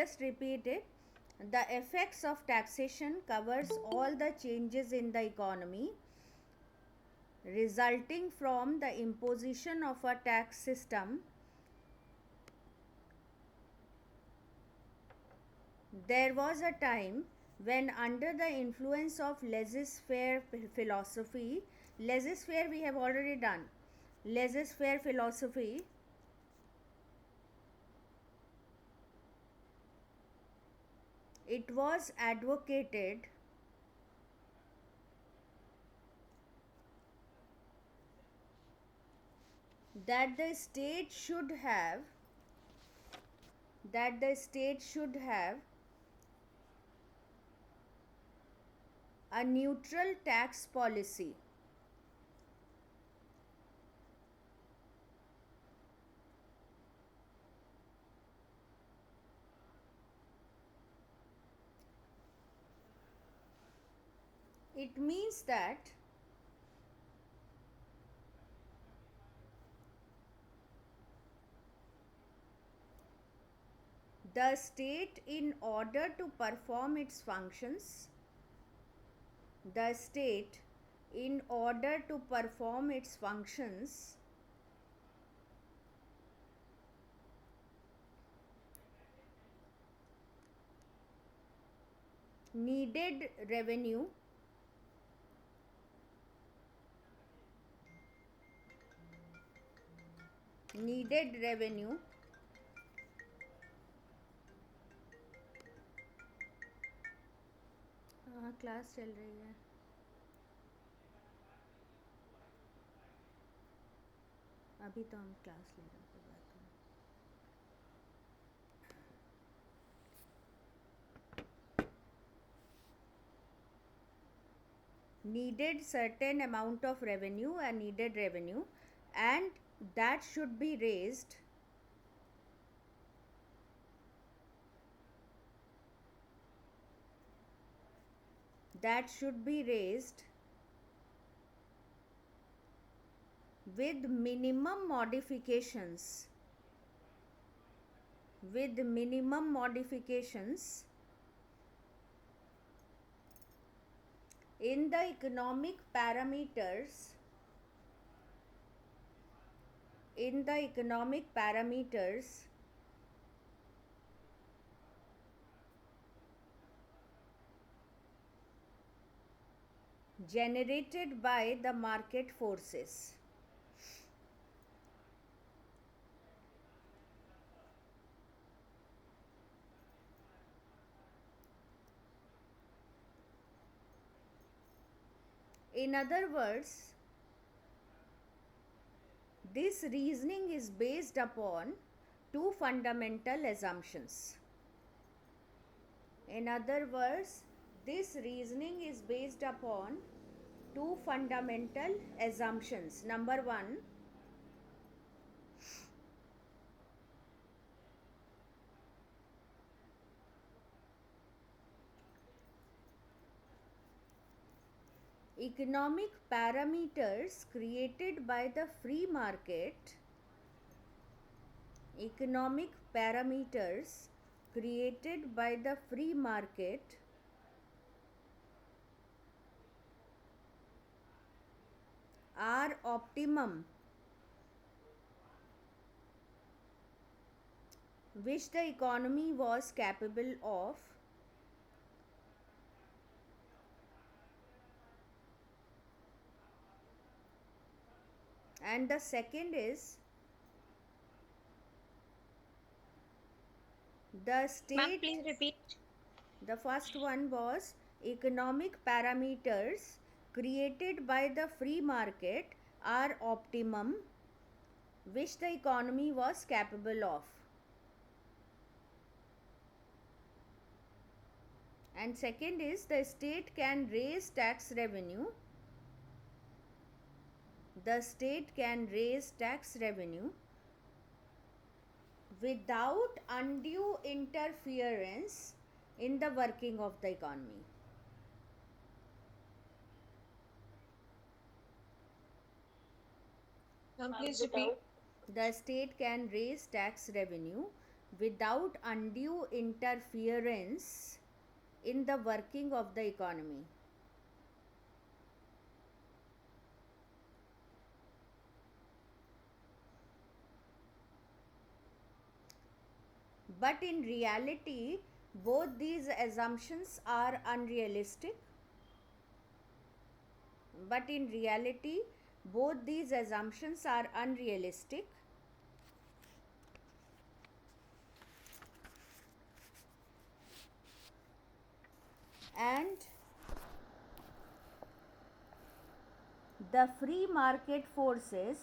just repeat it. The effects of taxation covers all the changes in the economy resulting from the imposition of a tax system. There was a time when, under the influence of laissez-faire philosophy, laissez-faire we have already done, laissez-faire philosophy, it was advocated that the state should have a neutral tax policy. It means that the state, in order to perform its functions, needed revenue class चल रही है, अभी तो हम class ले रहे हैं, बात करें। Needed certain amount of revenue and needed revenue, and that should be raised with minimum modifications in the economic parameters generated by the market forces. In other words, this reasoning is based upon two fundamental assumptions. Number one, economic parameters created by the free market are optimum, which the economy was capable of, and the second is the state. Ma'am, please repeat. The first one was economic parameters created by the free market are optimum, which the economy was capable of. And second is the state can raise tax revenue. Without undue interference in the working of the economy. Ma'am, please repeat. The state can raise tax revenue without undue interference in the working of the economy. But in reality, both these assumptions are unrealistic. But in reality, both these assumptions are unrealistic, and the free market forces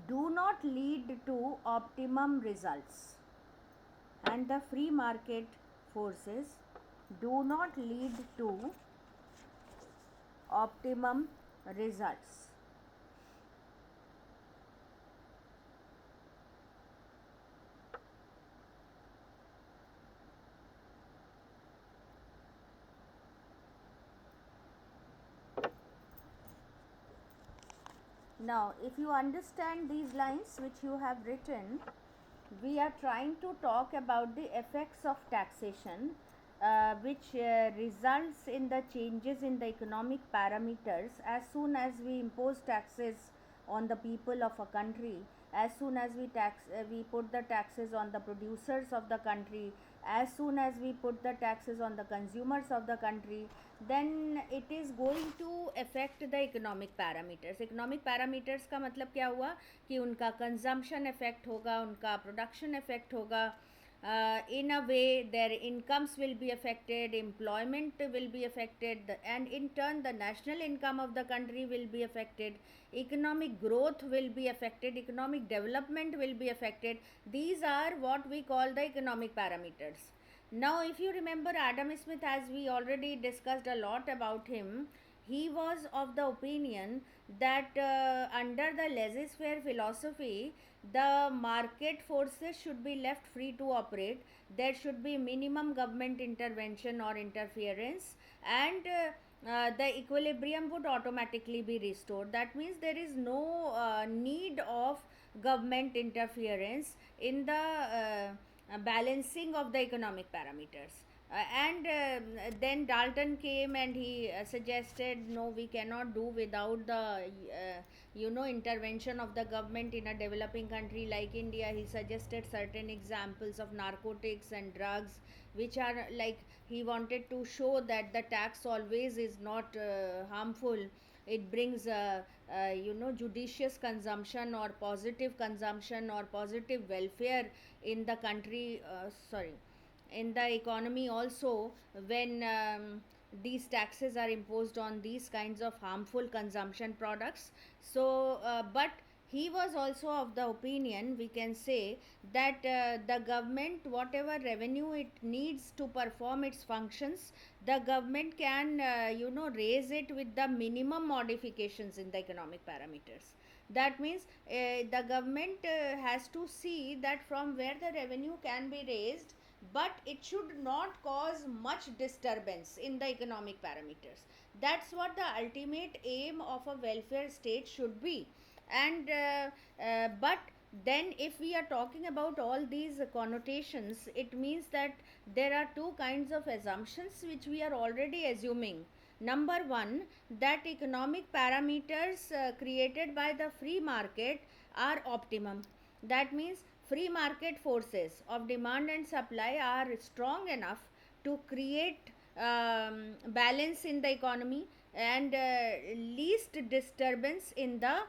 do not lead to optimum results. And the free market forces do not lead to optimum results. Now, if you understand these lines which you have written, we are trying to talk about the effects of taxation, which results in the changes in the economic parameters as soon as we impose taxes on the people of a country, as soon as we put the taxes on the producers of the country, as soon as we put the taxes on the consumers of the country, then it is going to affect the economic parameters. Economic parameters का मतलब क्या हुआ कि उनका consumption effect होगा, उनका production effect होगा. In a way, their incomes will be affected, employment will be affected, and in turn, the national income of the country will be affected, economic growth will be affected, economic development will be affected. These are what we call the economic parameters. Now, if you remember Adam Smith, as we already discussed a lot about him, he was of the opinion that under the laissez faire philosophy, the market forces should be left free to operate. There should be minimum government intervention or interference, and the equilibrium would automatically be restored. That means there is no need of government interference in the balancing of the economic parameters. And then Dalton came and he suggested, no, we cannot do without the intervention of the government in a developing country like India. He suggested certain examples of narcotics and drugs, which are like, he wanted to show that the tax always is not harmful. It brings judicious consumption or positive consumption or positive welfare in the country, in the economy also, when these taxes are imposed on these kinds of harmful consumption products. So but he was also of the opinion, we can say, that the government, whatever revenue it needs to perform its functions, the government can raise it with the minimum modifications in the economic parameters. That means the government has to see that from where the revenue can be raised, but it should not cause much disturbance in the economic parameters. That's what the ultimate aim of a welfare state should be. And uh, uh, but then if we are talking about all these connotations, it means that there are two kinds of assumptions which we are already assuming. Number one, that economic parameters created by the free market are optimum. That means free market forces of demand and supply are strong enough to create balance in the economy and least disturbance in the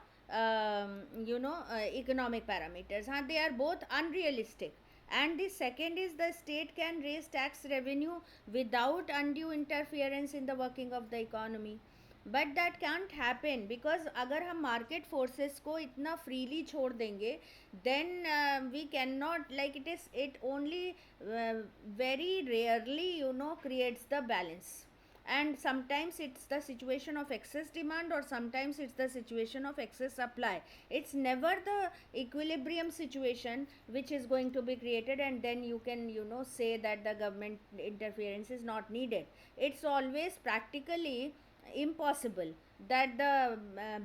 economic parameters. They are both unrealistic. And the second is, the state can raise tax revenue without undue interference in the working of the economy. But that can't happen, because अगर हम market forces को इतना freely छोड़ देंगे, then we cannot, like, it only very rarely creates the balance. And sometimes it's the situation of excess demand, or sometimes it's the situation of excess supply. It's never the equilibrium situation which is going to be created, and then you can say that the government interference is not needed. It's always practically impossible that the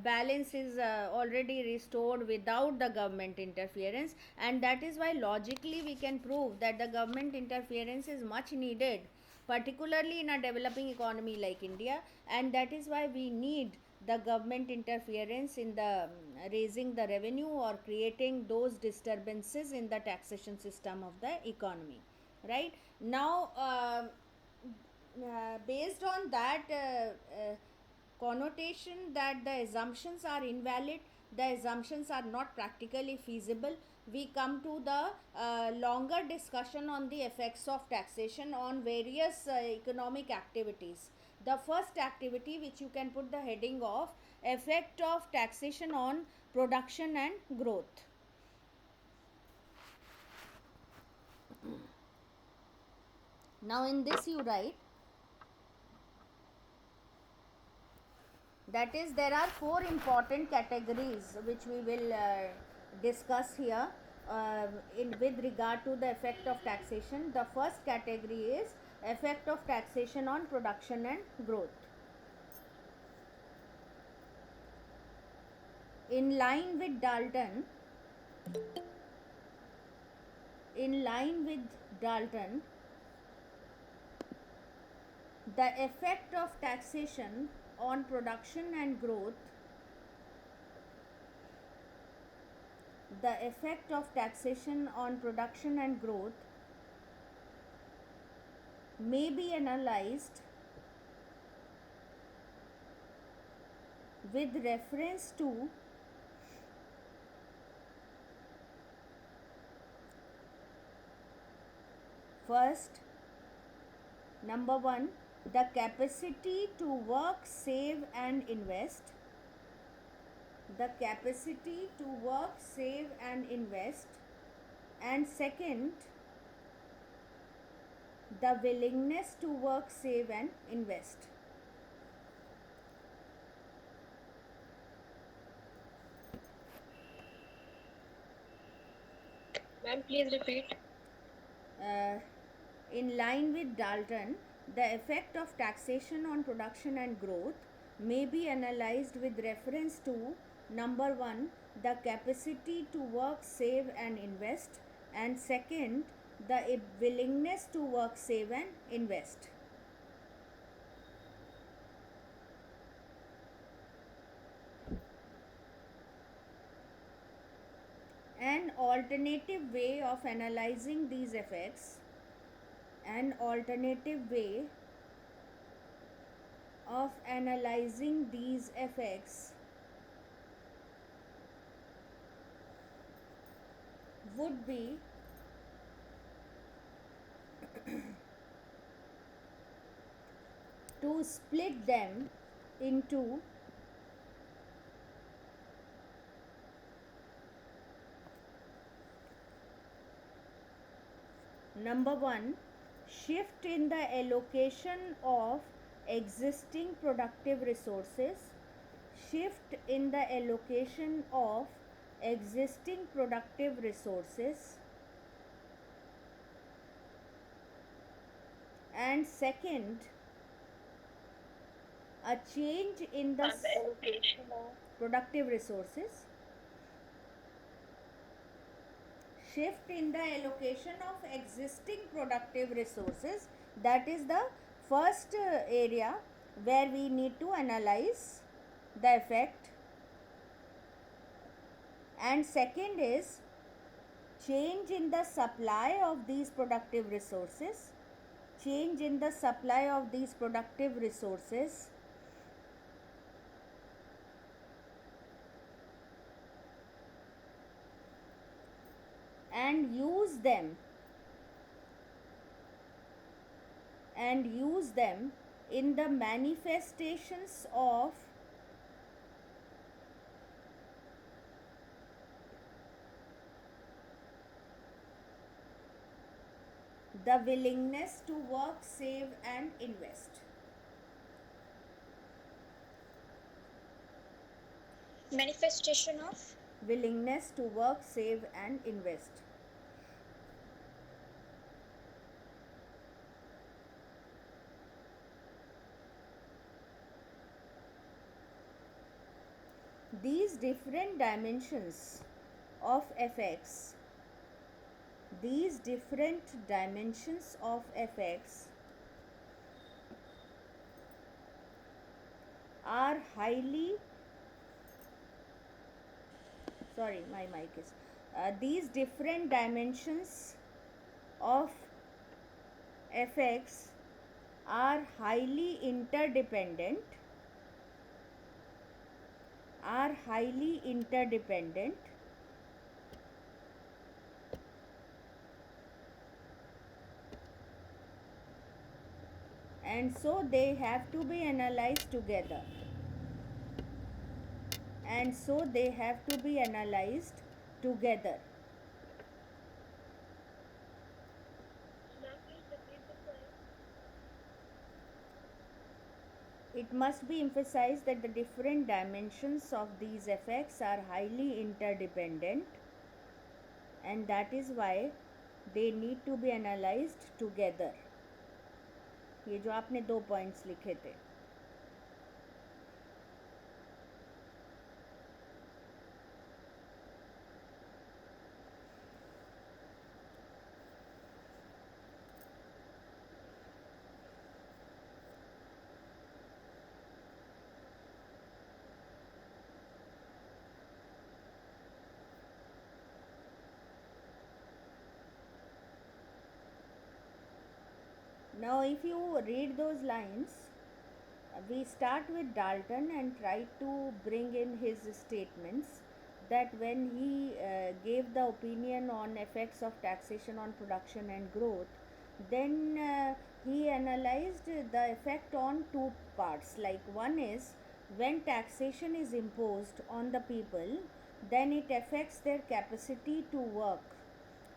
balance is already restored without the government interference, and that is why logically we can prove that the government interference is much needed, particularly in a developing economy like India, and that is why we need the government interference in the raising the revenue or creating those disturbances in the taxation system of the economy. Right now, based on that connotation that the assumptions are invalid, the assumptions are not practically feasible, we come to the longer discussion on the effects of taxation on various economic activities. The first activity, which you can put the heading of effect of taxation on production and growth. Now in this you write, that is, there are four important categories which we will discuss here with regard to the effect of taxation. The first category is effect of taxation on production and growth. In line with Dalton, the effect of taxation on production and growth may be analyzed with reference to first, number one, the capacity to work, save and invest. And second, the willingness to work, save and invest. Ma'am, please repeat. In line with Dalton, the effect of taxation on production and growth may be analyzed with reference to number one, the capacity to work, save and invest, and second, the willingness to work, save and invest. An alternative way of analyzing these effects would be to split them into number one, shift in the allocation of existing productive resources, and second, a change in the allocation of productive resources, shift in the allocation of existing productive resources. That is the first area where we need to analyze the effect, and second is change in the supply of these productive resources, and use them in the manifestations of the willingness to work, save and invest. manifestation of Willingness to work, save and invest. these different dimensions of fx, these different dimensions of fx are highly, sorry my mic is, these different dimensions of fx are highly interdependent, are highly interdependent and so they have to be analyzed together, and so they have to be analyzed together. Ma'am, please repeat the point. It must be emphasized that the different dimensions of these effects are highly interdependent, and that is why they need to be analyzed together. ये जो आपने 2 points लिखे थे. Now if you read those lines, we start with Dalton and try to bring in his statements that when he gave the opinion on effects of taxation on production and growth, then he analyzed the effect on two parts. Like one is when taxation is imposed on the people, then it affects their capacity to work,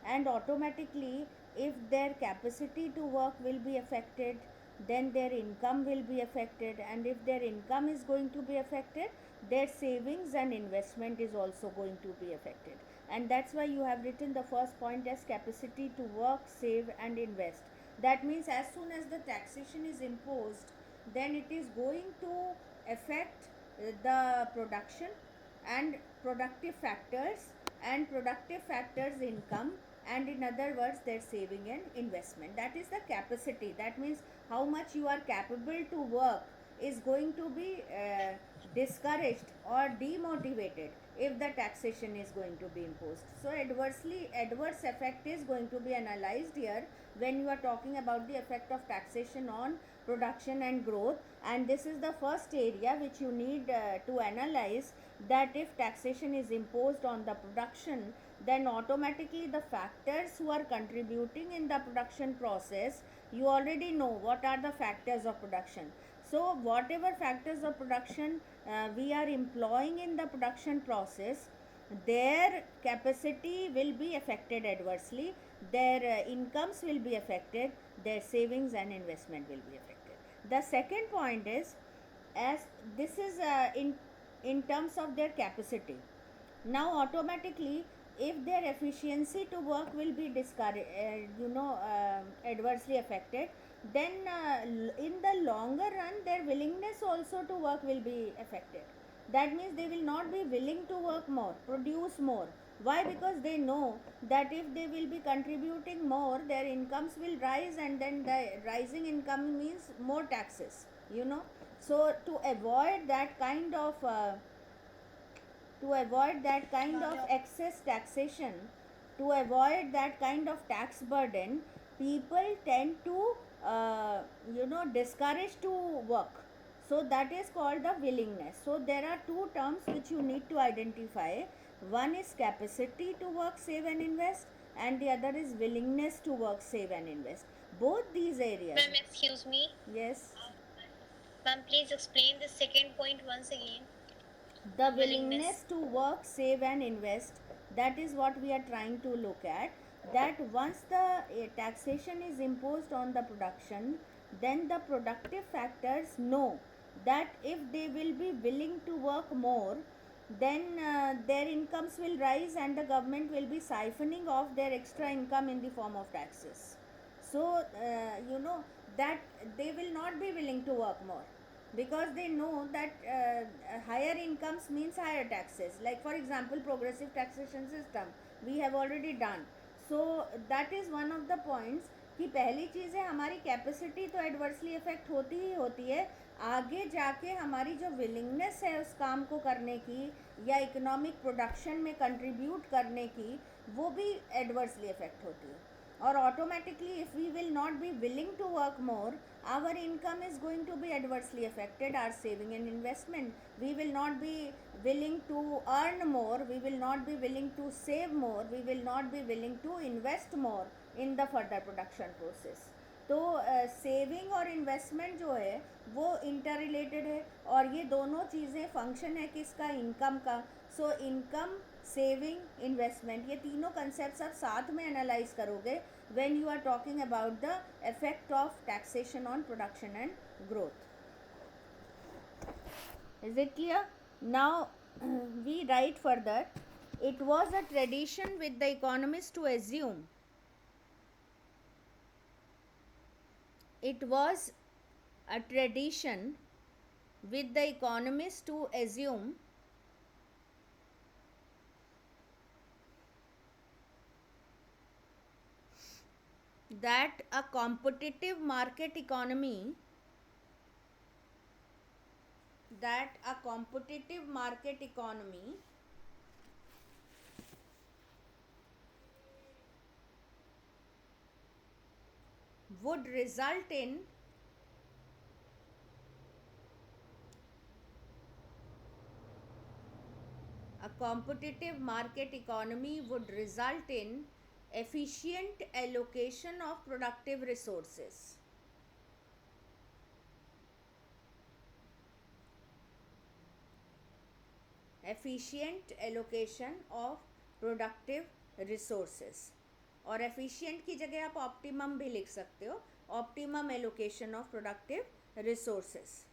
and automatically if their capacity to work will be affected, then their income will be affected, and if their income is going to be affected, their savings and investment is also going to be affected. And that's why you have written the first point as capacity to work, save and invest. That means as soon as the taxation is imposed, then it is going to affect the production and productive factors income, and in other words their saving and investment. That is the capacity. That means how much you are capable to work is going to be discouraged or demotivated if the taxation is going to be imposed. So adverse effect is going to be analyzed here when you are talking about the effect of taxation on production and growth, and this is the first area which you need to analyze, that if taxation is imposed on the production, then automatically the factors who are contributing in the production process, you already know what are the factors of production. So whatever factors of production we are employing in the production process, their capacity will be affected adversely, their incomes will be affected, their savings and investment will be affected. The second point is, as this is in terms of their capacity. Now automatically if their efficiency to work will be adversely affected, then in the longer run their willingness also to work will be affected. That means they will not be willing to work more, produce more. Why? Because they know that if they will be contributing more, their incomes will rise, and then the rising income means more taxes, so to avoid that kind of excess taxation, to avoid that kind of tax burden, people tend to discourage to work. So that is called the willingness. So there are two terms which you need to identify. One is capacity to work, save and invest, and the other is willingness to work, save and invest. Both these areas. Ma'am, excuse me. Yes. Ma'am, please explain the second point once again. The willingness to work, save and invest, that is what we are trying to look at. That once the taxation is imposed on the production, then the productive factors know that if they will be willing to work more, then their incomes will rise and the government will be siphoning off their extra income in the form of taxes. So that they will not be willing to work more. because they know that higher incomes means higher taxes. Like for example, progressive taxation system we have already done. So that is one of the points कि पहली चीज़ है हमारी capacity तो adversely effect होती ही होती है, आगे जाके हमारी जो विलिंगनेस है उस काम को करने की या इकोनॉमिक प्रोडक्शन में कंट्रीब्यूट करने की वो भी एडवर्सली इफेक्ट होती है. Or automatically, if we will not be willing to work more, our income is going to be adversely affected, our saving and investment. We will not be willing to earn more, we will not be willing to save more, we will not be willing to invest more in the further production process. तो saving और investment जो है वो inter related है, और ये दोनों चीज़ें फंक्शन है किसका, इनकम का. सो इनकम, सेविंग, इन्वेस्टमेंट, ये तीनों कंसेप्ट आप साथ में एनालाइज करोगे when you are talking about the effect of taxation on production and growth. Is it clear? Now we write further. It was a tradition with the economists to assume. It was a tradition with the economists to assume that a competitive market economy would result in efficient allocation of productive resources. Efficient allocation of productive resources. और efficient की जगह आप optimum भी लिख सकते हो, optimum allocation of productive resources.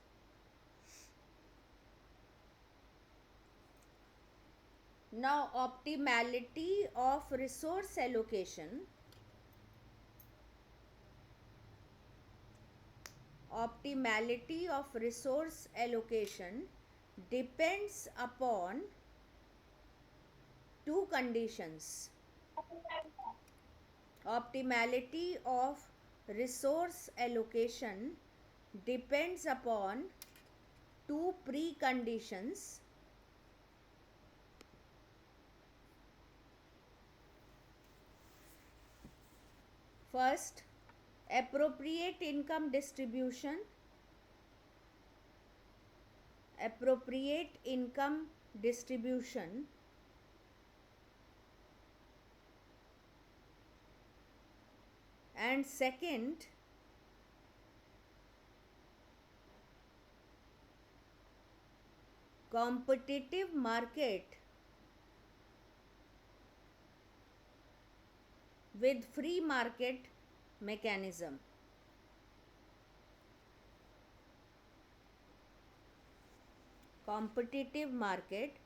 Now optimality of resource allocation depends upon two conditions. Optimality of resource allocation depends upon two preconditions. First, appropriate income distribution. And second, competitive market with free market mechanism. Competitive market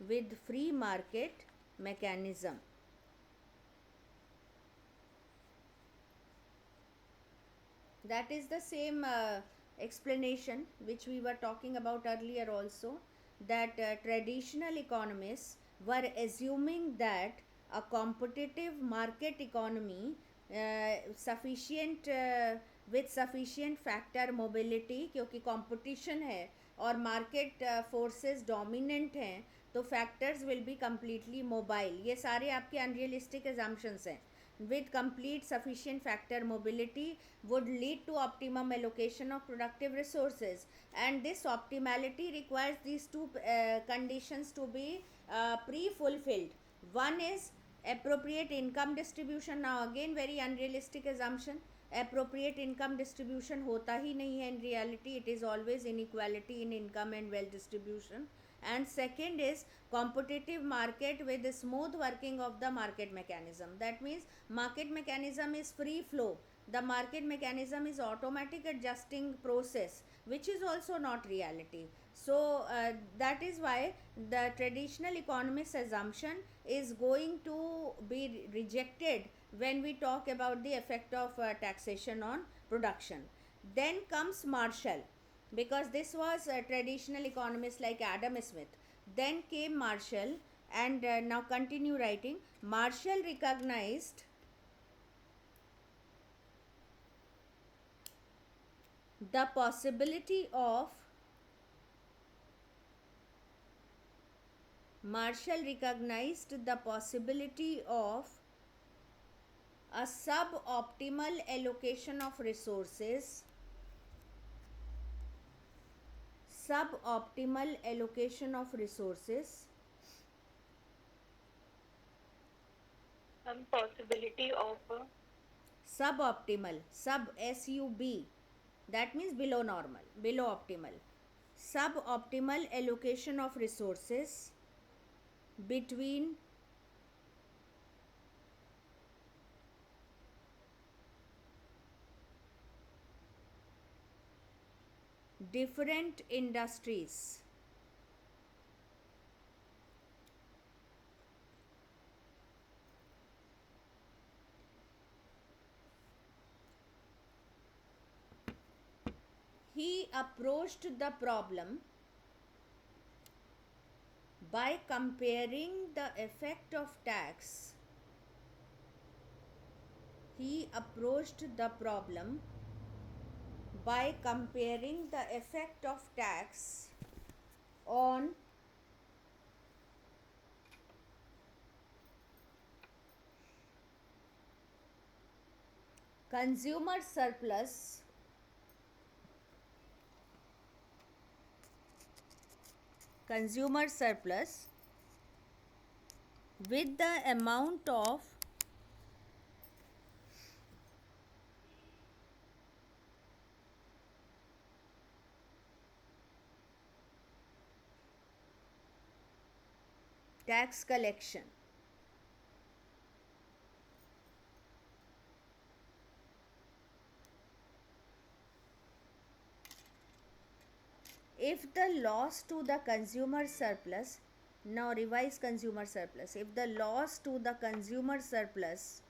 with free market mechanism. That is the same explanation which we were talking about earlier also, that traditional economists were assuming that a competitive market economy with sufficient factor mobility, क्योंकि competition है और market forces dominant हैं, तो factors will be completely mobile. ये सारे आपके unrealistic assumptions हैं. With complete sufficient factor mobility would lead to optimum allocation of productive resources, and this optimality requires these two conditions to be pre-fulfilled. One is appropriate income distribution. Now again very unrealistic assumption. Appropriate income distribution होता ही नहीं है in reality. It is always inequality in income and wealth distribution. And second is competitive market with the smooth working of the market mechanism. That means market mechanism is free flow. The market mechanism is automatic adjusting process, which is also not reality. So that is why the traditional economist assumption is going to be rejected when we talk about the effect of taxation on production. Then comes Marshall. because this was traditional economists like Adam Smith. Then came Marshall, and now continue writing. Marshall recognized the possibility of Marshall recognized the possibility of a suboptimal allocation of resources, suboptimal allocation of resources, some possibility of suboptimal, sub that means below normal, below optimal, suboptimal allocation of resources between different industries. He approached the problem by comparing the effect of tax. He approached the problem by comparing the effect of tax on consumer surplus with the amount of tax collection. If the loss to the consumer surplus, now revise consumer surplus, if the loss to the consumer surplus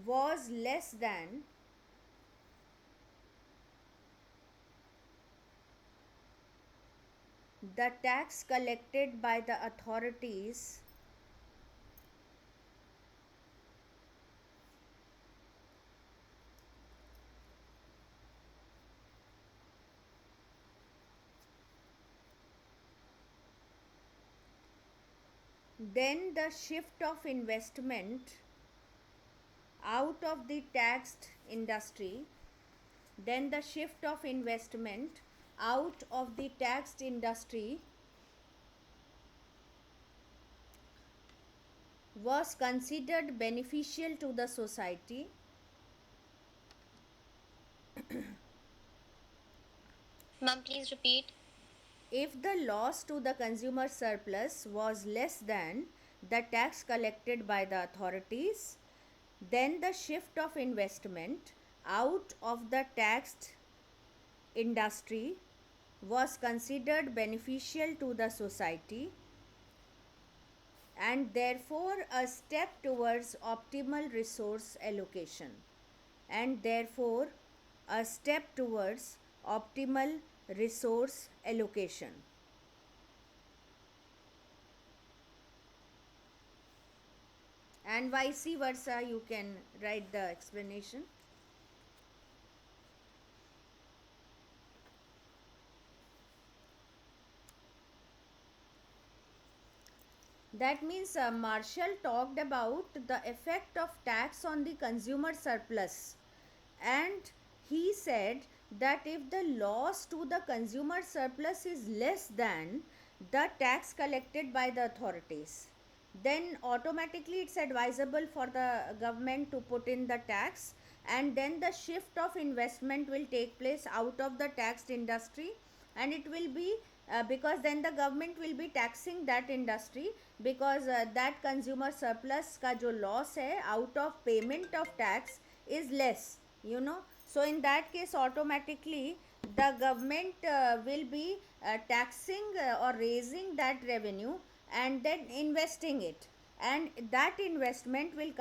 was less than the tax collected by the authorities then the shift of investment out of the taxed industry, then the shift of investment out of the taxed industry was considered beneficial to the society. Ma'am, please repeat. If the loss to the consumer surplus was less than the tax collected by the authorities, then the shift of investment out of the taxed industry was considered beneficial to the society, and therefore a step towards optimal resource allocation, and therefore a step towards optimal resource allocation. And vice versa, you can write the explanation. That means Marshall talked about the effect of tax on the consumer surplus, and he said that if the loss to the consumer surplus is less than the tax collected by the authorities, then automatically it's advisable for the government to put in the tax, and then the shift of investment will take place out of the taxed industry, and it will be because then the government will be taxing that industry, because that consumer surplus का जो loss है out of payment of tax is less, you know. So in that case automatically the government will be taxing or raising that revenue and then investing it. and that investment will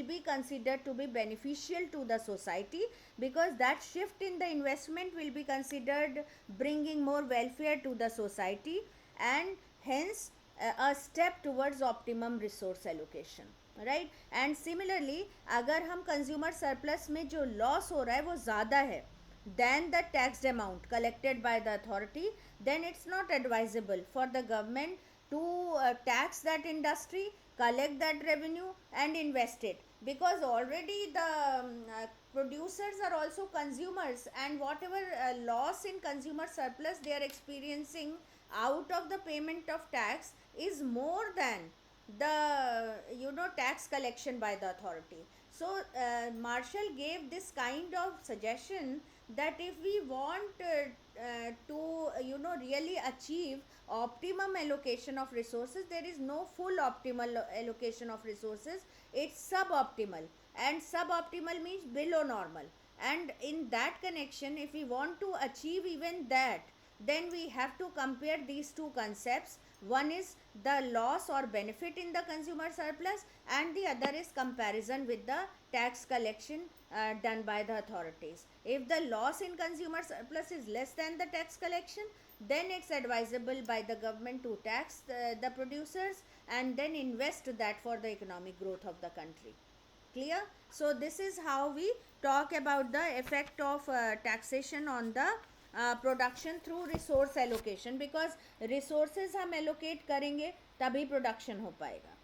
be considered to be beneficial to the society, because that shift in the investment will be considered bringing more welfare to the society, and hence a step towards optimum resource allocation, right? And similarly, अगर हम consumer surplus में जो loss हो रहा है वो ज़्यादा है than the taxed amount collected by the authority, then it's not advisable for the government to tax that industry, collect that revenue and invest it, because already the producers are also consumers, and whatever loss in consumer surplus they are experiencing out of the payment of tax is more than the tax collection by the authority. So Marshall gave this kind of suggestion that if we want to really achieve optimum allocation of resources, there is no full optimal allocation of resources, it's suboptimal, and suboptimal means below normal. And in that connection, if we want to achieve even that, then we have to compare these two concepts. One is the loss or benefit in the consumer surplus, and the other is comparison with the tax collection done by the authorities. If the loss in consumer surplus is less than the tax collection, then it's advisable by the government to tax the producers and then invest that for the economic growth of the country. Clear? So this is how we talk about the effect of taxation on the production through resource allocation, because resources हम allocate करेंगे तभी production हो पाएगा.